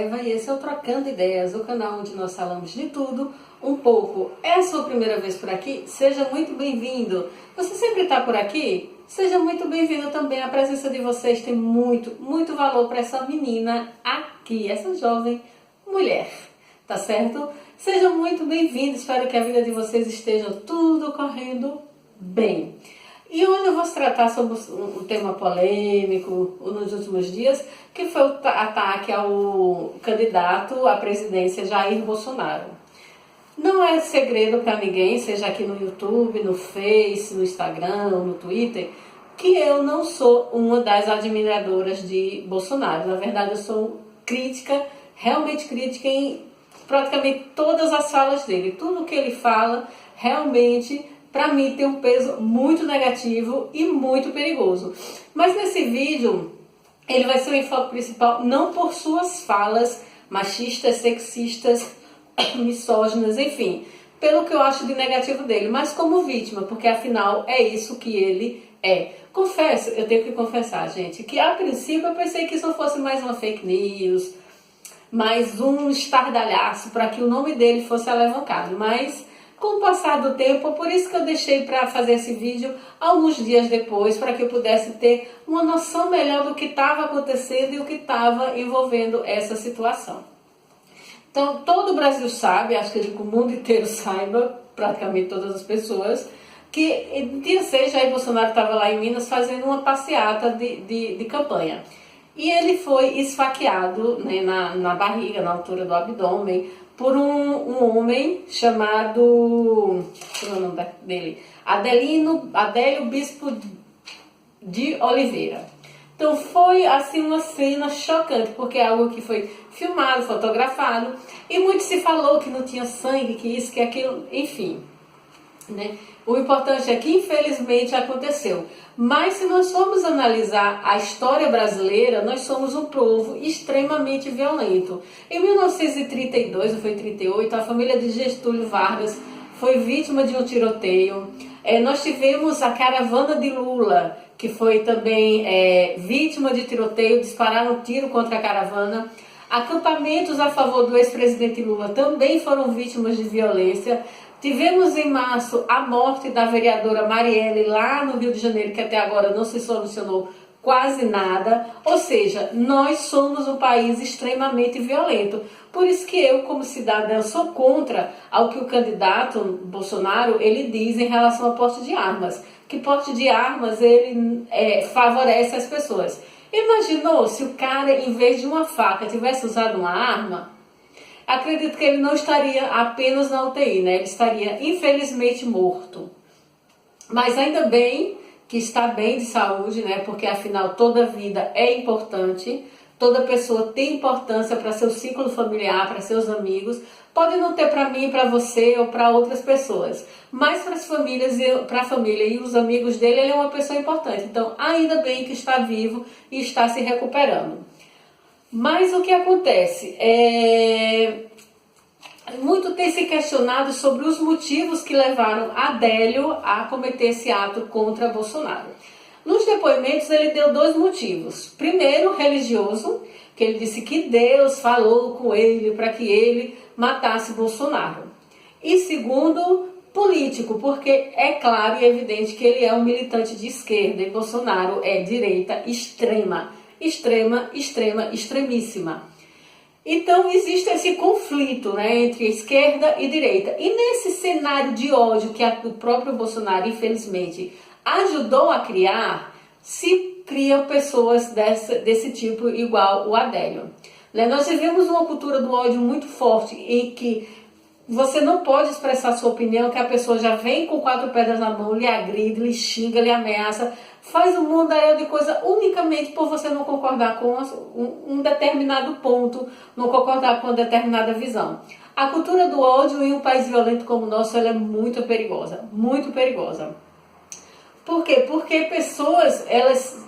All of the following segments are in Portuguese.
Paiva e esse é o Trocando Ideias, o canal onde nós falamos de tudo, um pouco. É a sua primeira vez por aqui? Seja muito bem-vindo. Você sempre está por aqui? Seja muito bem-vindo também. A presença de vocês tem muito valor para essa menina aqui, essa jovem mulher, tá certo? Sejam muito bem-vindos, espero que a vida de vocês esteja tudo correndo bem. E hoje eu vou tratar sobre um tema polêmico nos últimos dias, que foi o ataque ao candidato à presidência Jair Bolsonaro. Não é segredo para ninguém, seja aqui no YouTube, no Face, no Instagram, no Twitter, que eu não sou uma das admiradoras de Bolsonaro. Na verdade, eu sou crítica, realmente crítica em praticamente todas as falas dele. Tudo que ele fala, realmente, para mim, tem um peso muito negativo e muito perigoso. Mas nesse vídeo, ele vai ser o enfoque principal, não por suas falas machistas, sexistas, misóginas, enfim, pelo que eu acho de negativo dele, mas como vítima, porque afinal é isso que ele é. Confesso, eu tenho que confessar, gente, que a princípio eu pensei que isso fosse mais uma fake news, mais um estardalhaço para que o nome dele fosse alavancado, mas com o passar do tempo, por isso que eu deixei para fazer esse vídeo alguns dias depois, para que eu pudesse ter uma noção melhor do que estava acontecendo e o que estava envolvendo essa situação. Então, todo o Brasil sabe, acho que o mundo inteiro saiba, praticamente todas as pessoas, que dia 6 Jair Bolsonaro estava lá em Minas fazendo uma passeata de campanha. E ele foi esfaqueado, né, na barriga, na altura do abdômen, por um homem chamado, como é o nome dele? Adélio Bispo de Oliveira. Então foi assim uma cena chocante, porque é algo que foi filmado, fotografado, e muito se falou que não tinha sangue, que isso, que aquilo, enfim, né? O importante é que infelizmente aconteceu. Mas se nós formos analisar a história brasileira, nós somos um povo extremamente violento. Em 1932, ou foi 38, a família de Getúlio Vargas foi vítima de um tiroteio. Nós tivemos a caravana de Lula, que foi também vítima de tiroteio, dispararam um tiro contra a caravana. Acampamentos a favor do ex-presidente Lula também foram vítimas de violência. Tivemos em março a morte da vereadora Marielle lá no Rio de Janeiro, que até agora não se solucionou quase nada. Ou seja, nós somos um país extremamente violento. Por isso que eu, como cidadã, sou contra ao que o candidato Bolsonaro ele diz em relação ao porte de armas. Que porte de armas ele favorece as pessoas. Imaginou se o cara, em vez de uma faca, tivesse usado uma arma? Acredito que ele não estaria apenas na UTI, né? Ele estaria infelizmente morto. Mas ainda bem que está bem de saúde, né? Porque afinal toda vida é importante, toda pessoa tem importância para seu ciclo familiar, para seus amigos. Pode não ter para mim, para você ou para outras pessoas, mas para as famílias, para a família e os amigos dele, ele é uma pessoa importante. Então, ainda bem que está vivo e está se recuperando. Mas o que acontece? Muito tem se questionado sobre os motivos que levaram Adélio a cometer esse ato contra Bolsonaro. Nos depoimentos ele deu dois motivos. Primeiro, religioso, que ele disse que Deus falou com ele para que ele matasse Bolsonaro. E segundo, político, porque é claro e evidente que ele é um militante de esquerda e Bolsonaro é direita extrema. Extremíssima. Então existe esse conflito, né, entre esquerda e direita. E nesse cenário de ódio que o próprio Bolsonaro, infelizmente, ajudou a criar, se criam pessoas desse tipo igual o Adélio. Né? Nós vivemos uma cultura do ódio muito forte em que você não pode expressar sua opinião, que a pessoa já vem com 4 pedras na mão, lhe agride, lhe xinga, lhe ameaça, faz um mundaréu de coisa unicamente por você não concordar com um determinado ponto, não concordar com uma determinada visão. A cultura do ódio em um país violento como o nosso, ela é muito perigosa, muito perigosa. Por quê? Porque pessoas,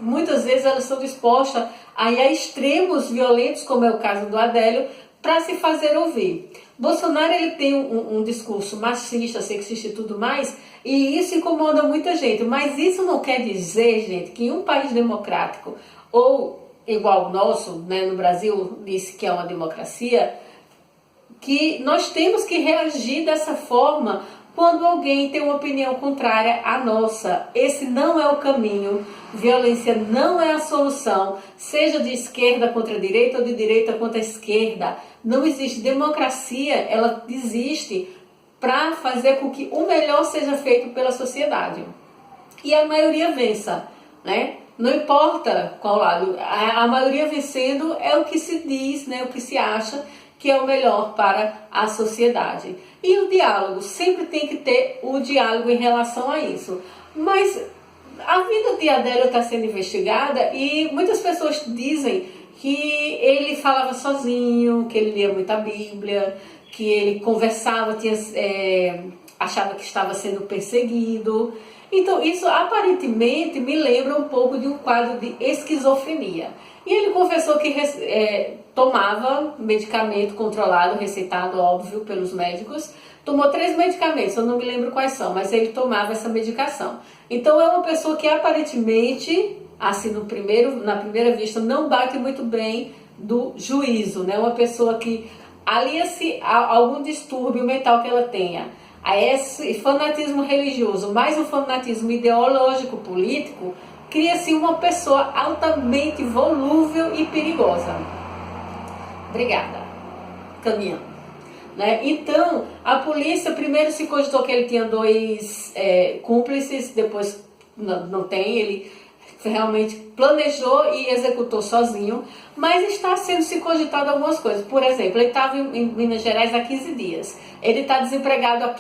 muitas vezes elas são dispostas a ir a extremos violentos, como é o caso do Adélio, para se fazer ouvir. Bolsonaro ele tem um discurso machista, sexista e tudo mais, e isso incomoda muita gente. Mas isso não quer dizer, gente, que em um país democrático ou igual o nosso, né, no Brasil, disse que é uma democracia, que nós temos que reagir dessa forma quando alguém tem uma opinião contrária à nossa. Esse não é o caminho, violência não é a solução, seja de esquerda contra a direita ou de direita contra a esquerda. Não existe democracia, ela existe para fazer com que o melhor seja feito pela sociedade. E a maioria vença, né? Não importa qual lado, a maioria vencendo é o que se diz, né? O que se acha que é o melhor para a sociedade. E o diálogo, sempre tem que ter o diálogo em relação a isso. Mas a vida de Adélio está sendo investigada e muitas pessoas dizem que ele falava sozinho, que ele lia muita Bíblia, que ele conversava, achava que estava sendo perseguido. Então isso aparentemente me lembra um pouco de um quadro de esquizofrenia. E ele confessou que tomava medicamento controlado, receitado, óbvio, pelos médicos. Tomou 3 medicamentos, eu não me lembro quais são, mas ele tomava essa medicação. Então é uma pessoa que aparentemente, assim na primeira vista, não bate muito bem do juízo, né? Uma pessoa que alia-se a algum distúrbio mental que ela tenha, a esse fanatismo religioso, mais um fanatismo ideológico político, cria-se uma pessoa altamente volúvel e perigosa. Obrigada. Caminhando. Né? Então, a polícia primeiro se cogitou que ele tinha 2 cúmplices, depois não tem, ele realmente planejou e executou sozinho, mas está sendo se cogitado algumas coisas. Por exemplo, ele estava em Minas Gerais há 15 dias, ele está desempregado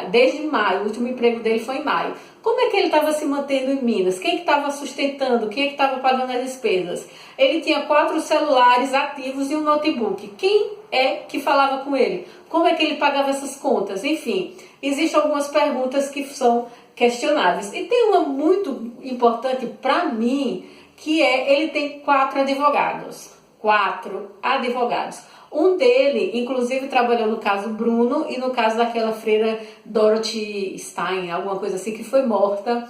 desde maio, o último emprego dele foi em maio. Como é que ele estava se mantendo em Minas? Quem que estava sustentando? Quem é que estava pagando as despesas? Ele tinha 4 celulares ativos e um notebook. Quem é que falava com ele? Como é que ele pagava essas contas? Enfim, existem algumas perguntas que são questionáveis. E tem uma muito importante para mim, que ele tem 4 advogados. 4 advogados. Um dele, inclusive, trabalhou no caso Bruno e no caso daquela freira Dorothy Stein, alguma coisa assim, que foi morta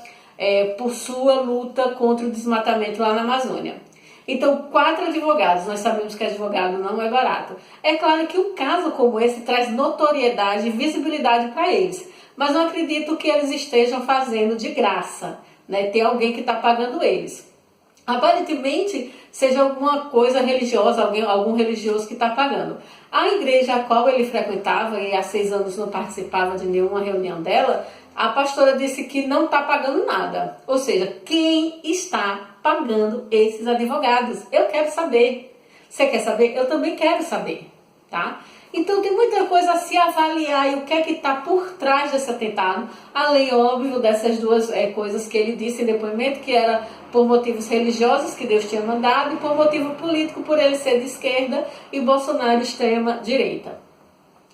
por sua luta contra o desmatamento lá na Amazônia. Então, 4 advogados, nós sabemos que advogado não é barato. É claro que um caso como esse traz notoriedade e visibilidade para eles, mas não acredito que eles estejam fazendo de graça, né? Tem alguém que está pagando eles. Aparentemente seja alguma coisa religiosa, algum religioso que está pagando. A igreja a qual ele frequentava, e há 6 anos não participava de nenhuma reunião dela, a pastora disse que não está pagando nada. Ou seja, quem está pagando esses advogados? Eu quero saber. Você quer saber? Eu também quero saber, tá? Então tem muita coisa a se avaliar e o que é que está por trás desse atentado, além, óbvio, dessas 2 coisas que ele disse em depoimento, que era por motivos religiosos que Deus tinha mandado e por motivo político, por ele ser de esquerda e Bolsonaro extrema direita.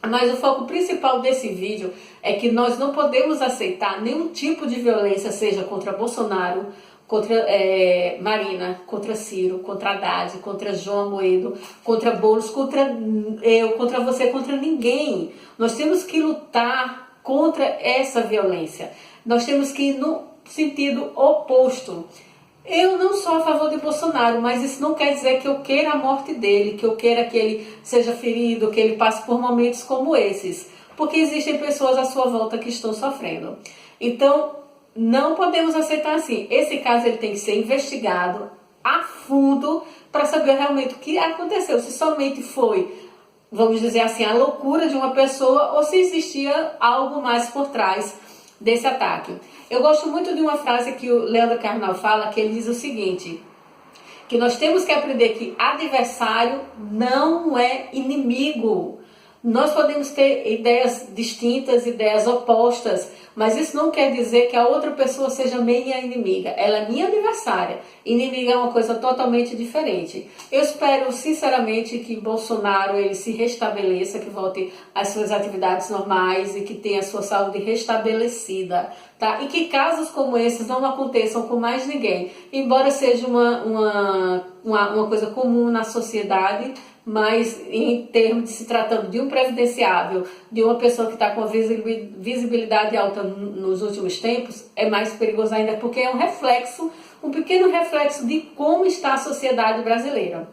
Mas o foco principal desse vídeo é que nós não podemos aceitar nenhum tipo de violência, seja contra Bolsonaro, contra Marina, contra Ciro, contra Haddad, contra João Amoedo, contra Boulos, contra eu, contra você, contra ninguém. Nós temos que lutar contra essa violência. Nós temos que ir no sentido oposto. Eu não sou a favor de Bolsonaro, mas isso não quer dizer que eu queira a morte dele, que eu queira que ele seja ferido, que ele passe por momentos como esses. Porque existem pessoas à sua volta que estão sofrendo. Então, não podemos aceitar assim. Esse caso ele tem que ser investigado a fundo para saber realmente o que aconteceu. Se somente foi, vamos dizer assim, a loucura de uma pessoa ou se existia algo mais por trás desse ataque. Eu gosto muito de uma frase que o Leandro Carnal fala, que ele diz o seguinte, que nós temos que aprender que adversário não é inimigo. Nós podemos ter ideias distintas, ideias opostas, mas isso não quer dizer que a outra pessoa seja minha inimiga. Ela é minha adversária. Inimiga é uma coisa totalmente diferente. Eu espero, sinceramente, que Bolsonaro ele se restabeleça, que volte às suas atividades normais e que tenha a sua saúde restabelecida, tá? E que casos como esses não aconteçam com mais ninguém. Embora seja uma coisa comum na sociedade, mas em termos de se tratando de um previdenciável, de uma pessoa que está com a visibilidade alta nos últimos tempos, é mais perigoso ainda, porque é um reflexo, um pequeno reflexo de como está a sociedade brasileira.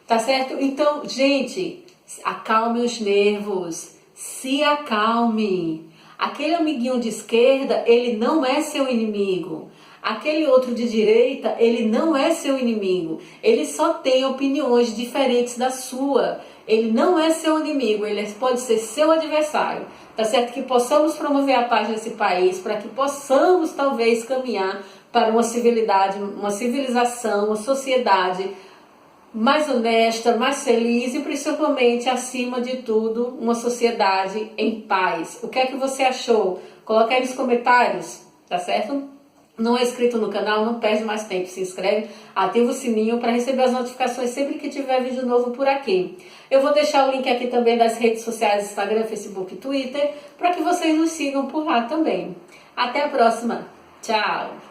Tá certo? Então, gente, acalme os nervos, se acalme. Aquele amiguinho de esquerda, ele não é seu inimigo. Aquele outro de direita, ele não é seu inimigo. Ele só tem opiniões diferentes da sua. Ele não é seu inimigo, ele pode ser seu adversário. Tá certo? Que possamos promover a paz nesse país, para que possamos talvez caminhar para uma civilidade, uma civilização, uma sociedade mais honesta, mais feliz e principalmente, acima de tudo, uma sociedade em paz. O que é que você achou? Coloca aí nos comentários, tá certo? Não é inscrito no canal, não perde mais tempo, se inscreve, ativa o sininho para receber as notificações sempre que tiver vídeo novo por aqui. Eu vou deixar o link aqui também das redes sociais, Instagram, Facebook e Twitter, para que vocês nos sigam por lá também. Até a próxima, tchau!